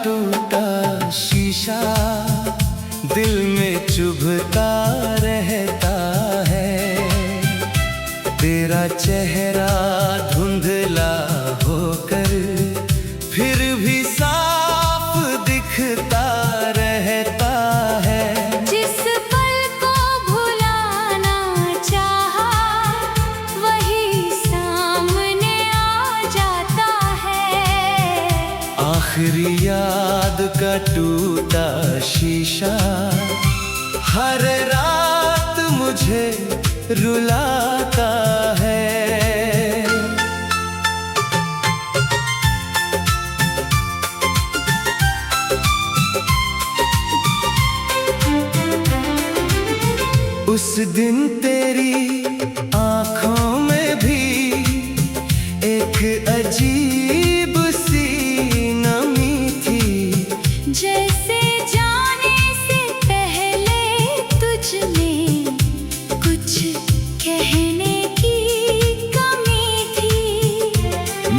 टूटा शीशा दिल में चुभता रहता है। तेरा चेहरा धुंधला होकर फिर भी साफ दिखता रहता है। जिस पल को भुलाना चाहा वही सामने आ जाता है। आखिरी याद का टूटा शीशा हर रात मुझे रुलाता है। उस दिन तेरी आँखों में भी एक अजीब सी नमी थी। जैसे जाने से पहले तुझ में कुछ कहने की कमी थी।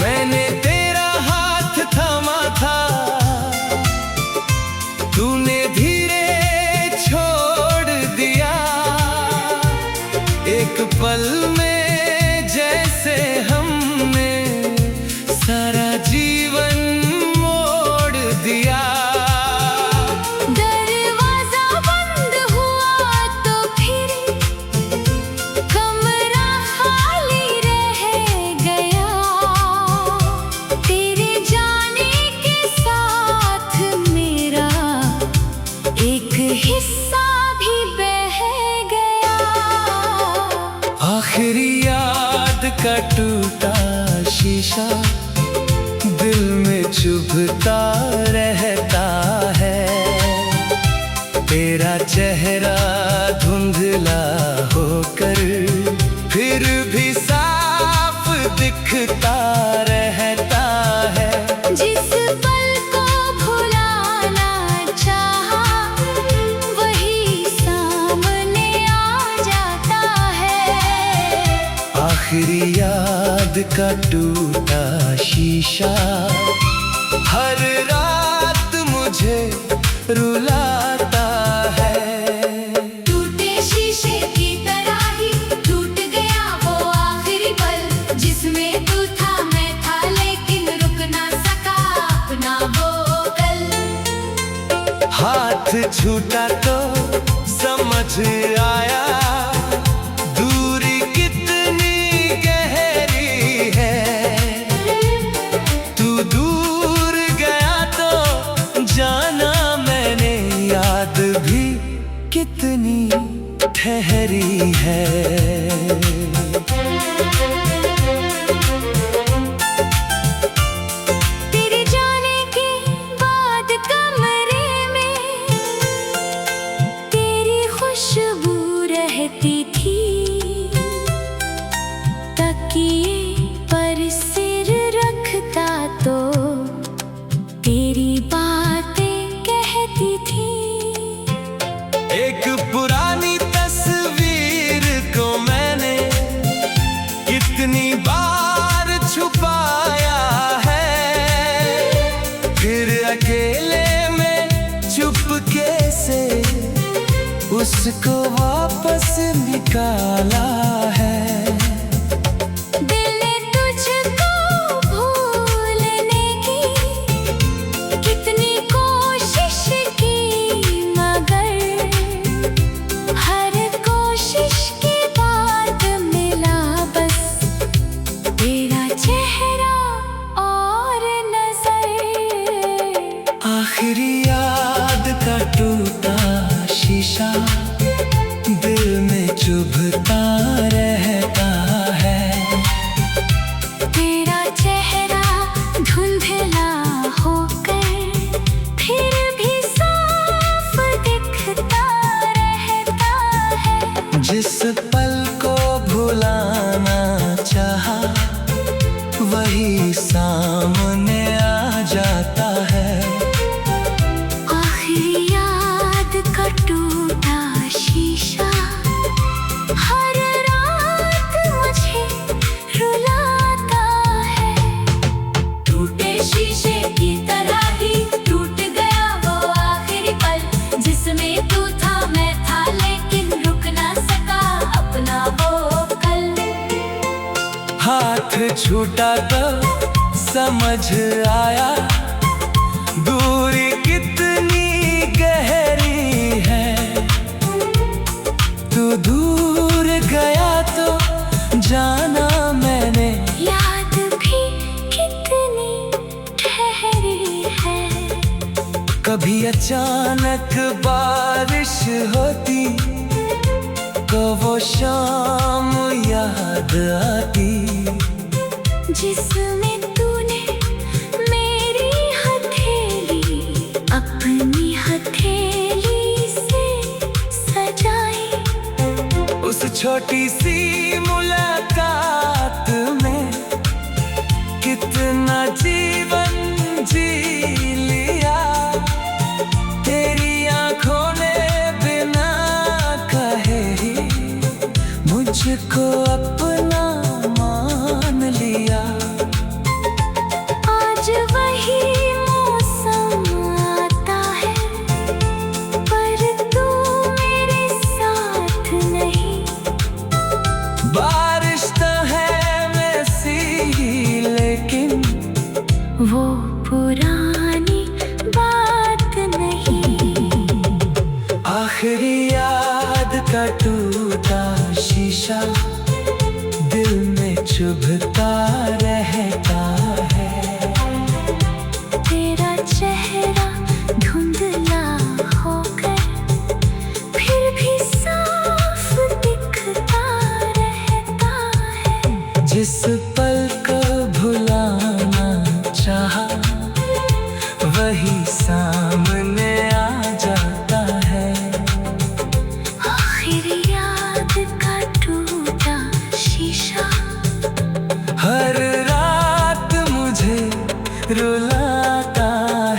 मैंने तेरा हाथ थामा था, तूने धीरे छोड़ दिया। एक पल में जैसे हमने सारा जीवन मोड़ दिया। दरवाजा बंद हुआ तो फिर कमरा खाली रह गया। तेरे जाने के साथ मेरा एक हिस्सा भी बह गया। आखिरी याद का टूटा शीशा दिल में चुभता रहता है। तेरा चेहरा धुंधला होकर फिर भी साफ दिखता रहता है। जिस पल को भुलाना चाहा वही सामने आ जाता है। आखिरी याद का टूटा शीशा हर रात मुझे रुलाता है। टूटे शीशे की तरह ही टूट गया वो आखिरी पल, जिसमें तू था मैं था लेकिन रुक ना सका अपना वो कल। हाथ छूटा तो समझ आया दूरी कितनी गहरी है। तू दूर गया तो जाना मैंने याद भी कितनी ठहरी है। तेरे जाने के बाद कमरे में तेरी खुशबू रहती थी। तकिए पर सिर रखता तो तेरी बातें कहती थी। एक पुरानी तस्वीर को मैंने कितनी बार छुपाया है। फिर अकेले में चुपके से उसको वापस निकाला है। दिल ने तुझको भूलने की कितनी कोशिश की, मगर हर कोशिश के बाद मिला बस तेरा चेहरा और नजर। आखिरी याद का टूटा शीशा दिल में चुभता रहता है। तेरा चेहरा धुंधला होकर फिर भी साफ दिखता रहता है। जिस पल को भुलाना चाहा वही सामने आ जाता है। आखिरी याद का टूटा शीशा हर रात मुझे रुलाता है। टूटे शीशे की तरह ही टूट छूटा तो समझ आया दूरी कितनी गहरी है। तू दूर गया तो जाना मैंने याद भी कितनी ठहरी है। कभी अचानक बारिश होती तो वो शाम याद आती जिसमें तूने मेरी हथेली अपनी हथेली से सजाई। उस छोटी सी मुलाकात में कितना जीवन जी लिया। तेरी आंखों ने बिना कहे ही मुझको अपना मान लिया। आज वही मौसम आता है पर तू मेरे साथ नहीं। बारिश तो है वैसी लेकिन वो पुरानी बात नहीं। आखिरी याद का टूटा शीशा दिल में चुभता रहता है। तेरा चेहरा धुंधला होकर फिर भी साफ दिखता रहता है। जिस पल को भुलाना चाहा वही सामने आ जाता है। आखिर याद का टूटा शीशा हर रात मुझे रुलाता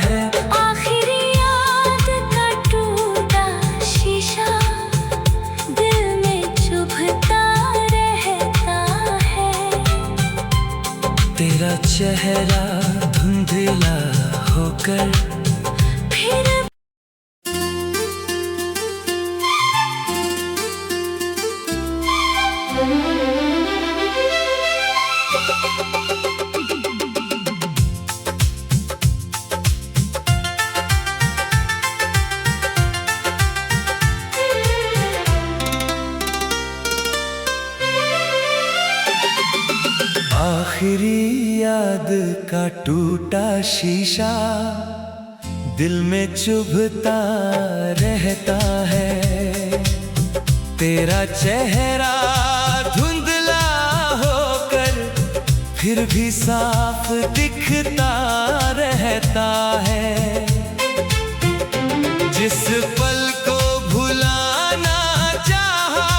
है। आखिर याद का टूटा शीशा दिल में चुभता रहता है। तेरा चेहरा धुंधला होकर फिर आखिरी याद का टूटा शीशा दिल में चुभता रहता है। तेरा चेहरा धुंधला होकर फिर भी साफ दिखता रहता है। जिस पल को भुलाना चाहा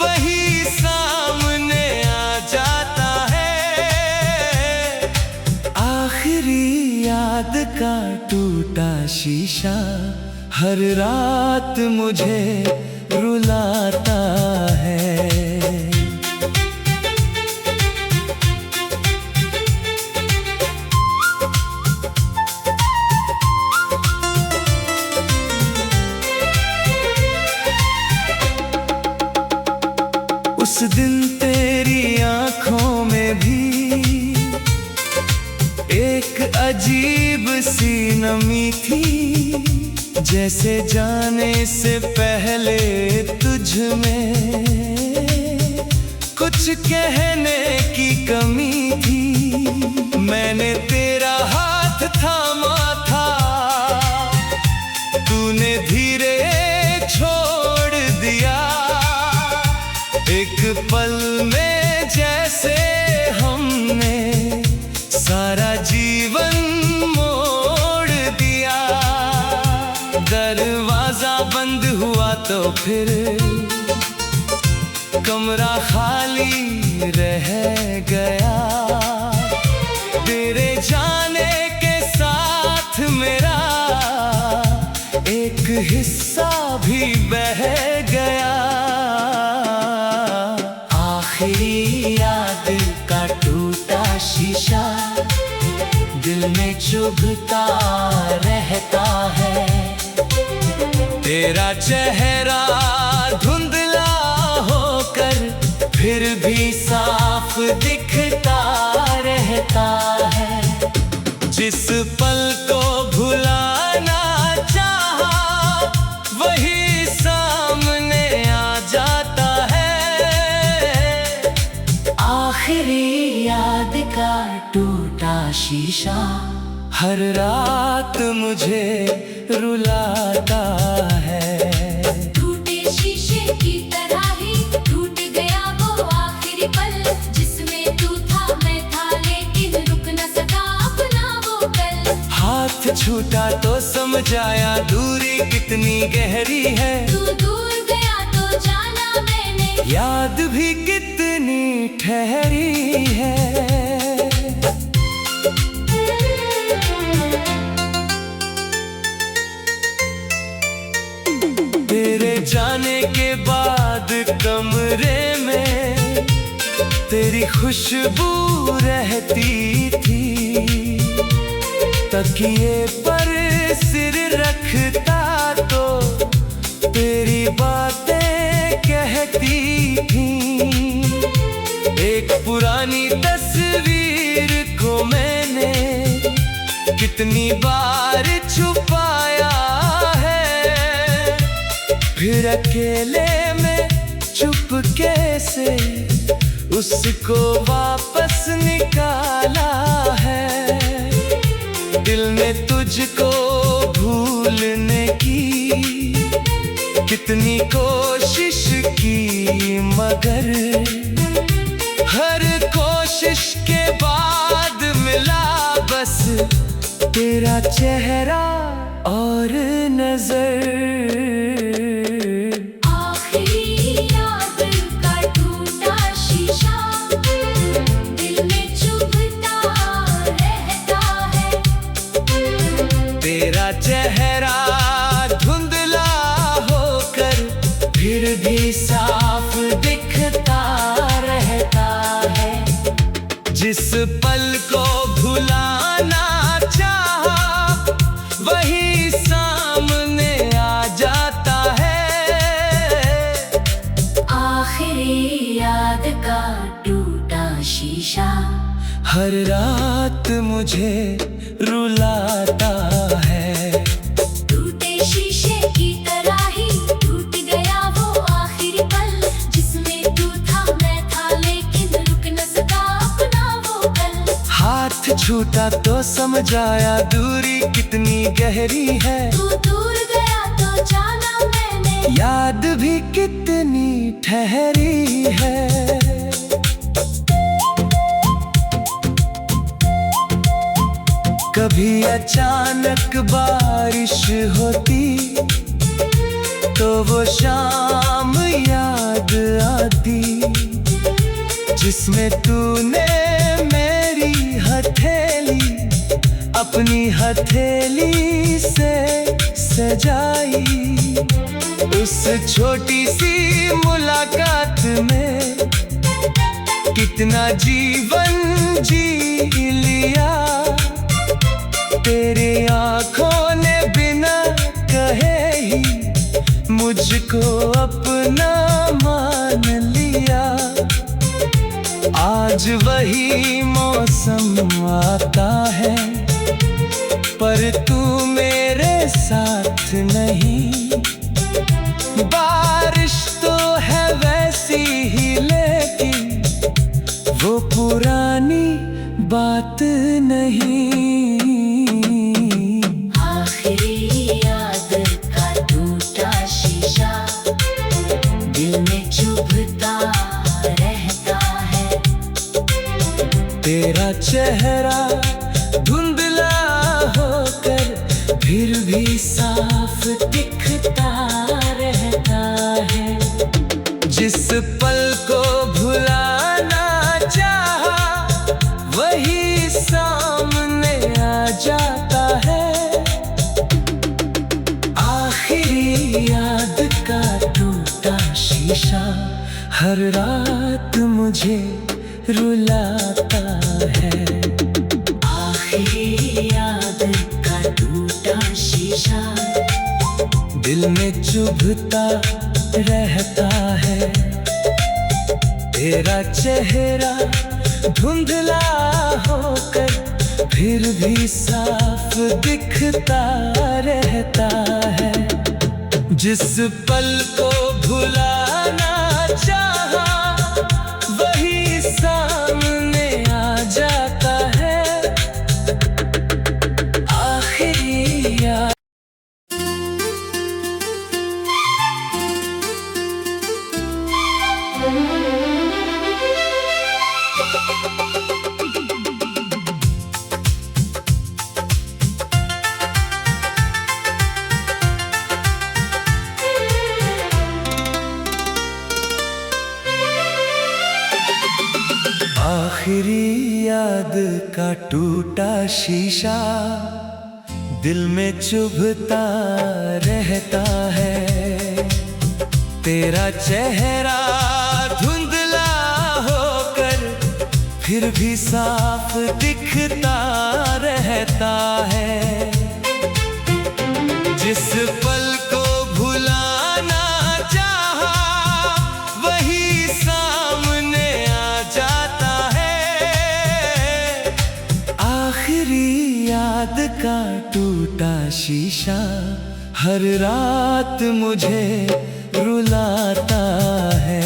वही सामने आ जाता है। आखिरी याद का टूटा शीशा हर रात मुझे रुलाता है। उस दिन तेरी आंखों में भी एक अजीब सी नमी थी। जैसे जाने से पहले तुझ में कुछ कहने की कमी थी। मैंने तेरा हाथ थामा था, तूने धीरे छोड़ दिया। एक पल में जैसे हमने सारा जीवन मोड़ दिया। दरवाजा बंद हुआ तो फिर कमरा खाली रह गया। तेरे जाने के साथ मेरा एक हिस्सा भी बह गया। आखिरी याद का टूटा शीशा दिल में चुभता रहता है। तेरा चेहरा धुंधला होकर फिर भी साफ दिखता रहता है। जिस पल को भुलाना चाहा वही सामने आ जाता है। आखिरी याद का टूटा शीशा हर रात मुझे रुलाता है। टूटे शीशे की तरह ही टूट गया वो आखिरी पल, जिसमें तू था मैं था लेकिन रुक न सका अपना वो कल। हाथ छूटा तो समझ आया दूरी कितनी गहरी है। तू दूर गया तो जाना मैंने, याद भी कितनी ठहरी है। तेरे जाने के बाद कमरे में तेरी खुशबू रहती थी। तकिए पर सिर रखता तो तेरी बातें कहती थी। एक पुरानी तस्वीर को मैंने कितनी बार छुपाया है, फिर अकेले में चुपके से उसको वापस निकाला है। दिल ने तुझको भूलने की कितनी कोशिश की, मगर हर कोशिश के बाद मिला बस तेरा चेहरा और नजर। आखिरी याद का टूटा शीशा दिल में चुभता रहता है। तेरा चेहरा धुंधला होकर फिर भी साफ दिखता रहता है। जिस पल को भुलाना चाहा वही सामने आ जाता है। आखिरी याद का टूटा शीशा हर रात मुझे रुलाता है। टूटे शीशे की तरह ही टूट गया वो आखिरी पल, जिसमें तू था मैं था लेकिन रुक न सका अपना वो कल। हाथ छूटा तो समझ आया दूरी कितनी गहरी है। तू दूर गया तो जाना मैंने, याद भी कितनी ठहरी है। कभी अचानक बारिश होती तो वो शाम याद आती, जिसमें तूने मेरी हथेली अपनी हथेली से सजाई। उस छोटी सी मुलाकात में कितना जीवन जी लिया। तेरी आंखों ने बिना कहे ही मुझको अपना मान लिया। आज वही मौसम आता है पर तू मेरे साथ नहीं। बारिश तो है वैसी ही लेकिन वो पुरानी बात नहीं। आखिरी याद का टूटा शीशा दिल में चुभता रहता है। तेरा चेहरा धुंधला होकर फिर भी साफ दिखता रहता है। जिस पल को भुलाना चाहा वही सामने आ जाता है। आखिरी याद का टूटा शीशा हर रात मुझे रुलाता है। आखिरी याद का टूटा शीशा दिल में चुभता रहता है। तेरा चेहरा धुंधला होकर फिर भी साफ दिखता रहता है। जिस पल को भुलाना चाहा वही सामने आ जाता है। आखिरी याद आखिरी याद का टूटा शीशा दिल में चुभता रहता है। तेरा चेहरा धुंधला होकर फिर भी साफ दिखता रहता है। जिस पल को भुलाना चाहा वही सामने आ जाता है। आखिरी याद का टूटा शीशा हर रात मुझे रुलाता है।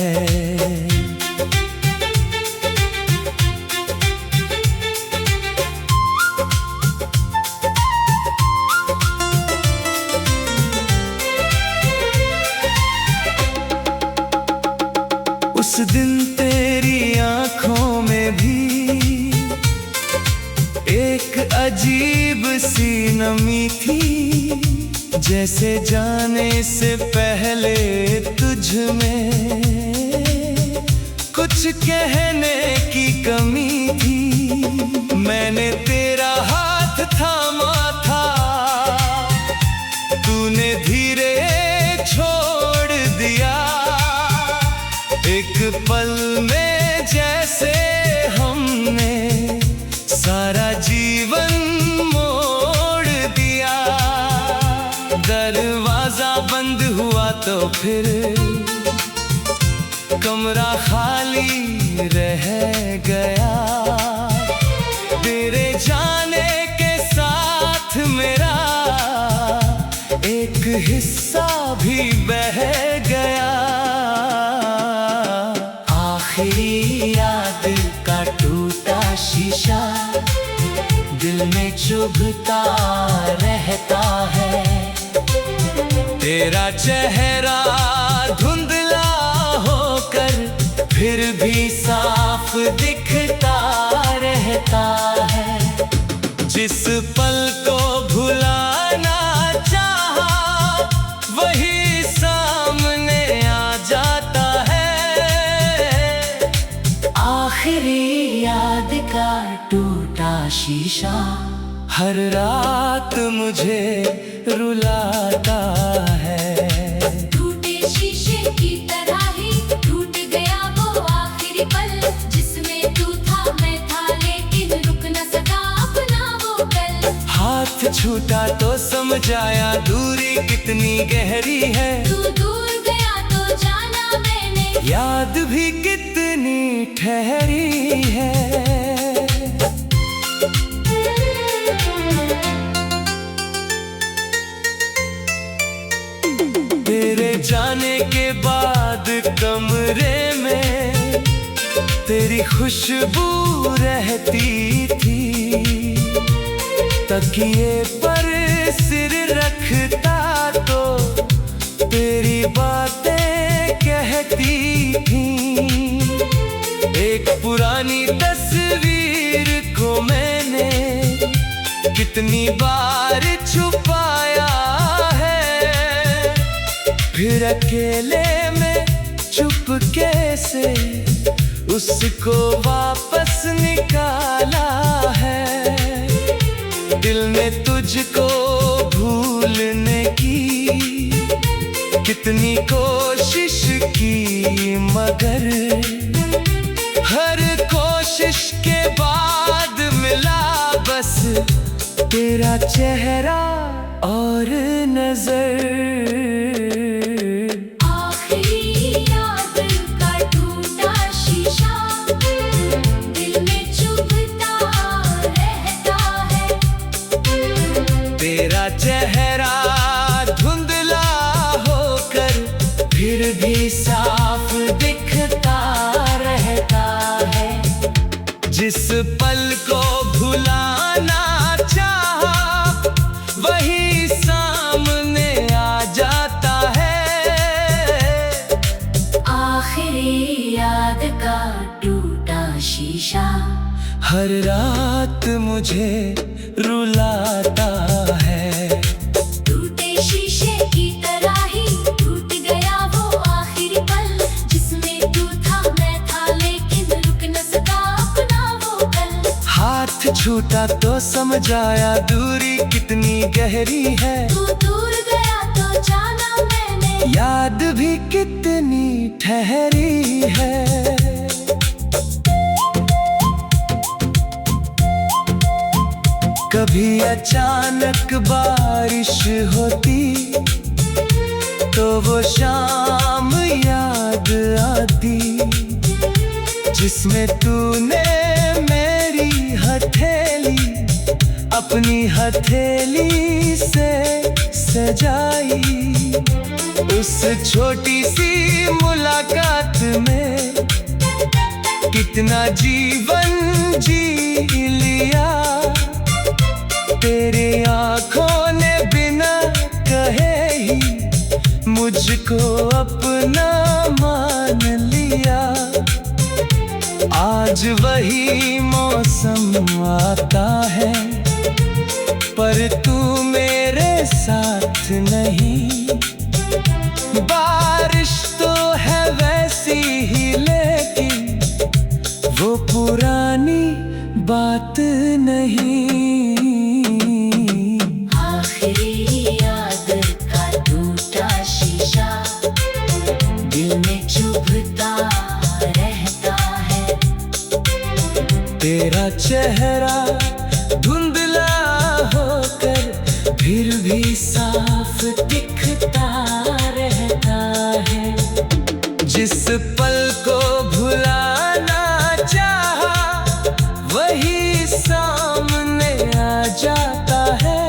उस दिन तेरी आंखों में भी एक अजीब सी नमी थी, जैसे जाने से पहले तुझ में कुछ कहने की कमी थी। मैंने तेरा हाथ थामा था, तूने धीरे छोड़ दिया। एक पल में जैसे हमने सारा जीवन मोड़ दिया। दरवाजा बंद हुआ तो फिर कमरा खाली रह गया। तेरे जाने के साथ मेरा एक हिस्सा भी बह गया। आखिरी याद का टूटा शीशा दिल में चुभता रहता है। तेरा चेहरा धुंधला होकर फिर भी साफ दिखता रहता है। जिस पल को भुलाना चाहा वही सामने आ जाता है। आखिरी याद का टूटा शीशा हर रात मुझे रुलाता है। टूटे शीशे की तरह ही टूट गया वो आखिरी पल, जिसमें तू था मैं था लेकिन रुक न सका अपना वो कल। हाथ छूटा तो समझ आया दूरी कितनी गहरी है। तू दूर गया तो जाना मैंने याद भी कितनी ठहरी है। तेरे जाने के बाद कमरे में तेरी खुशबू रहती थी। तकिए पर सिर रखता तो तेरी बातें कहती थी। एक पुरानी तस्वीर को मैंने कितनी बार छुपाया है, फिर अकेले में चुपके से उसको वापस निकाला है। दिल ने तुझको भूलने की कितनी कोशिश की, मगर हर कोशिश के बाद मिला बस तेरा चेहरा और नजर। आखिरी याद का टूटा शीशा दिल में हर रात मुझे रुलाता है। टूटे शीशे की तरह ही टूट गया वो आखिरी पल, जिसमें तू था मैं था लेकिन रुक न सका अपना वो पल। हाथ छूटा तो समझ आया दूरी कितनी गहरी है। तू दूर गया तो जाना मैंने, याद भी कितनी ठहरी है। कभी अचानक बारिश होती तो वो शाम याद आती, जिसमें तूने मेरी हथेली अपनी हथेली से सजाई। उस छोटी सी मुलाकात में कितना जीवन जी लिया। तेरी आँखों ने बिना कहे ही मुझको अपना मान लिया। आज वही मौसम आता है पर तू मेरे साथ नहीं। बारिश तो है वैसी ही लेकिन वो पुरानी बात नहीं। आखिरी याद का टूटा शीशा दिल में चुभता रहता है। तेरा चेहरा धुंधला होकर फिर भी साफ दिखता रहता है। जिस पल को भुलाना चाहा वही सामने आ जाता है।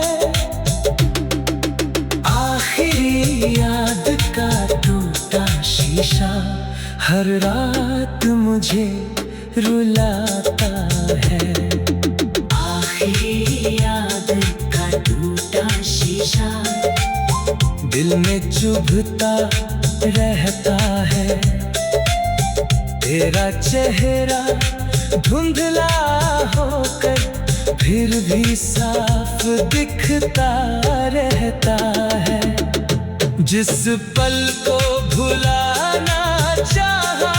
आखिरी याद का टूटा शीशा हर रात मुझे रुलाता है। आखिरी याद का टूटा शीशा दिल में चुभता रहता है। तेरा चेहरा धुंधला होकर फिर भी साफ दिखता रहता है। जिस पल को भुलाना चाहा